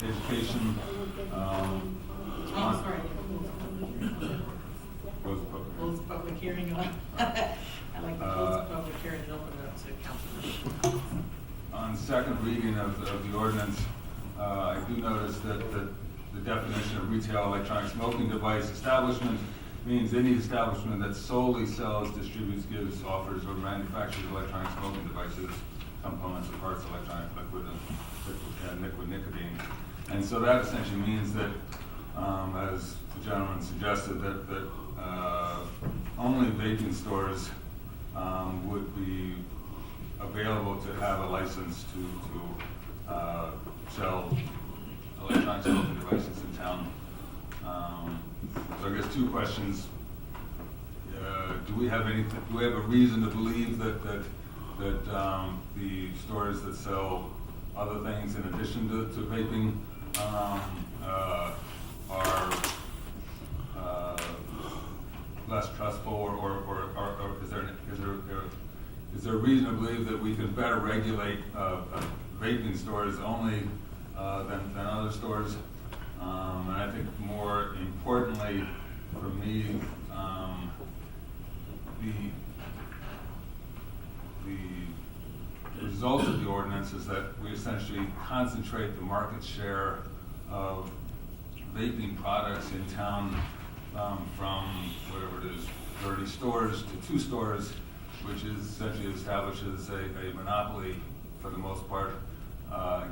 education. Oh, sorry. Close the public hearing on. I like to close the public hearing and open it up to council. On second reading of the ordinance, I do notice that the definition of retail electronic smoking device establishment means any establishment that solely sells, distributes, gives, offers, or manufactures electronic smoking devices, components, or parts of electronic liquid and liquid nicotine. And so that essentially means that, as the gentleman suggested, that only vaping stores would be available to have a license to sell electronic smoking devices in town. So I guess two questions. Do we have a reason to believe that the stores that sell other things in addition to vaping are less trustful, or is there a reason to believe that we can better regulate vaping stores only than other stores? And I think more importantly for me, the result of the ordinance is that we essentially concentrate the market share of vaping products in town from whatever it is, 30 stores to 2 stores, which is essentially establishes a monopoly for the most part.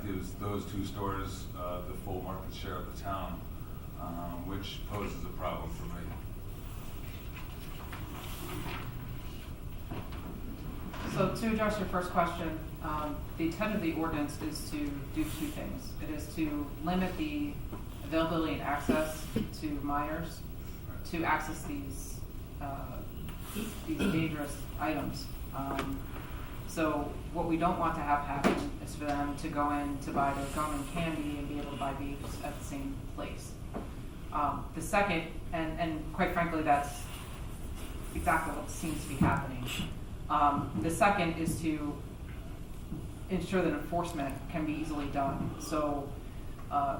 Gives those 2 stores the full market share of the town, which poses a problem for me. So to address your first question, the intent of the ordinance is to do 2 things. It is to limit the availability and access to minors to access these dangerous items. So what we don't want to have happen is for them to go in to buy their gum and candy and be able to buy vapes at the same place. The second, and quite frankly, that's exactly what seems to be happening. The second is to ensure that enforcement can be easily done. So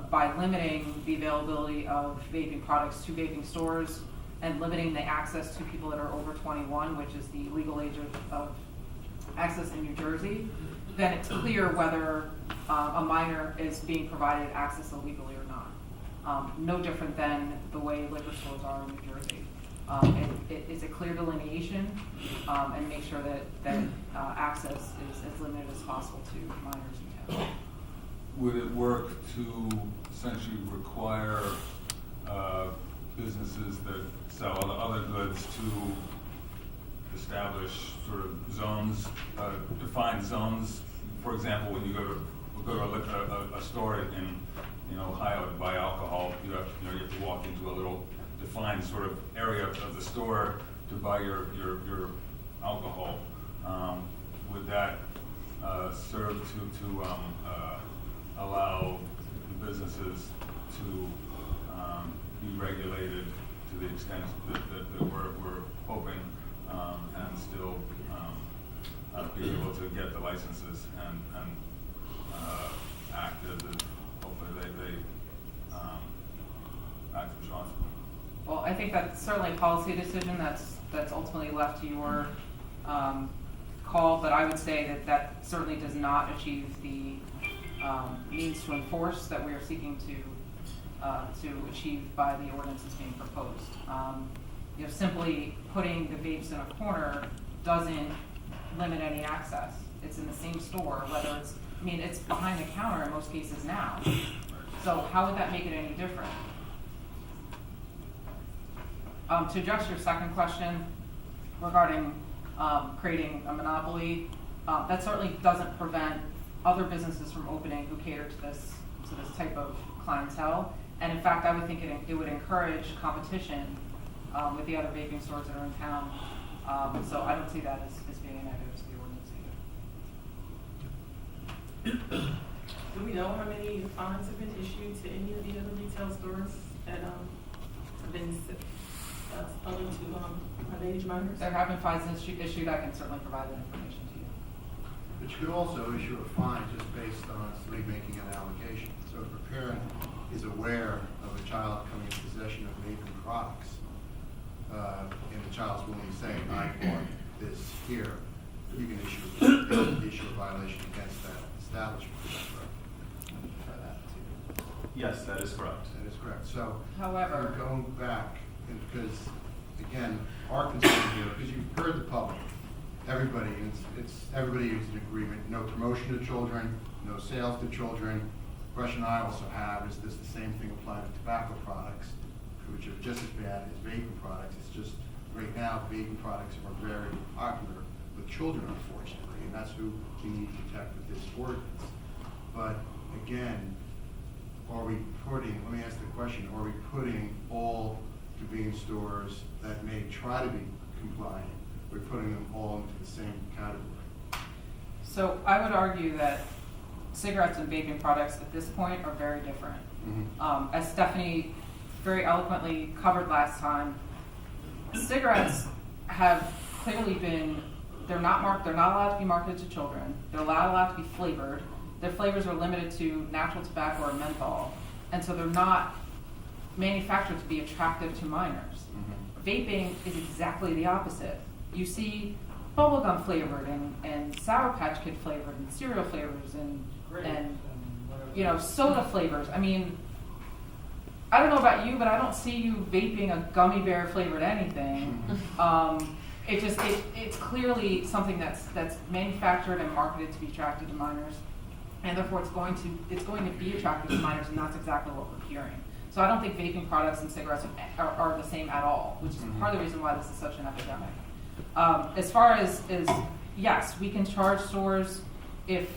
by limiting the availability of vaping products to vaping stores and limiting the access to people that are over 21, which is the legal age of access in New Jersey, then it's clear whether a minor is being provided access illegally or not. No different than the way liquor stores are in New Jersey. It's a clear delineation and make sure that access is as limited as possible to minors in town. Would it work to essentially require businesses that sell other goods to establish sort of zones, defined zones? For example, when you go to a store in Ohio to buy alcohol, you have to walk into a little defined sort of area of the store to buy your alcohol. Would that serve to allow the businesses to be regulated to the extent that we're hoping, and still be able to get the licenses and act as hopefully they act responsibly? Well, I think that's certainly a policy decision that's ultimately left to your call, but I would say that certainly does not achieve the means to enforce that we are seeking to achieve by the ordinances being proposed. Simply putting the vapes in a corner doesn't limit any access. It's in the same store, whether it's behind the counter in most cases now. So how would that make it any different? To address your second question regarding creating a monopoly, that certainly doesn't prevent other businesses from opening who cater to this type of clientele. And in fact, I would think it would encourage competition with the other vaping stores that are in town. So I don't see that as being a negative to the ordinance either. Do we know how many fines have been issued to any of the other retail stores that have been selling to underage minors? There have been fines issued. I can certainly provide that information to you. But you could also issue a fine just based on somebody making an allegation. So preparing aware of a child coming in possession of vaping products, and the child's willing to say, I bought this here, you can issue a violation against that establishment. Is that correct? Try that too. Yes, that is correct. That is correct. So, However- going back, and because, again, our concern here, because you've heard the public, everybody, everybody is in agreement, no promotion to children, no sales to children. The question I also have is, does the same thing apply to tobacco products, which are just as bad as vaping products? It's just, right now, vaping products are very popular with children, unfortunately, and that's who we need to protect with this ordinance. But again, let me ask the question, are we putting all convenience stores that may try to be compliant, we're putting them all into the same category? So I would argue that cigarettes and vaping products at this point are very different. Mm-hmm. As Stephanie very eloquently covered last time, cigarettes have clearly been, they're not allowed to be marketed to children. They're allowed to be flavored. Their flavors are limited to natural tobacco or menthol, and so they're not manufactured to be attractive to minors. Mm-hmm. Vaping is exactly the opposite. You see bubblegum flavored and Sour Patch Kid flavored and cereal flavors and soda flavors. I mean, I don't know about you, but I don't see you vaping a gummy bear flavored anything. It's clearly something that's manufactured and marketed to be attractive to minors, and therefore it's going to be attractive to minors, and that's exactly what we're hearing. So I don't think vaping products and cigarettes are the same at all, which is part of the reason why this is such an epidemic. As far as yes, we can charge stores if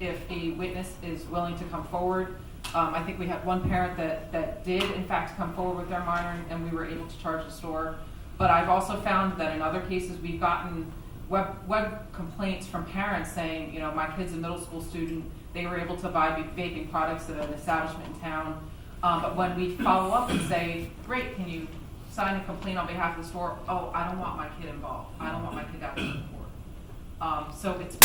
a witness is willing to come forward. I think we had one parent that did in fact come forward with their minor, and we were able to charge the store. But I've also found that in other cases we've gotten web complaints from parents saying, my kid's a middle school student, they were able to buy vaping products at an establishment in town. But when we follow up and say, great, can you sign a complaint on behalf of the store? Oh, I don't want my kid involved. I don't want my kid out in court. So it's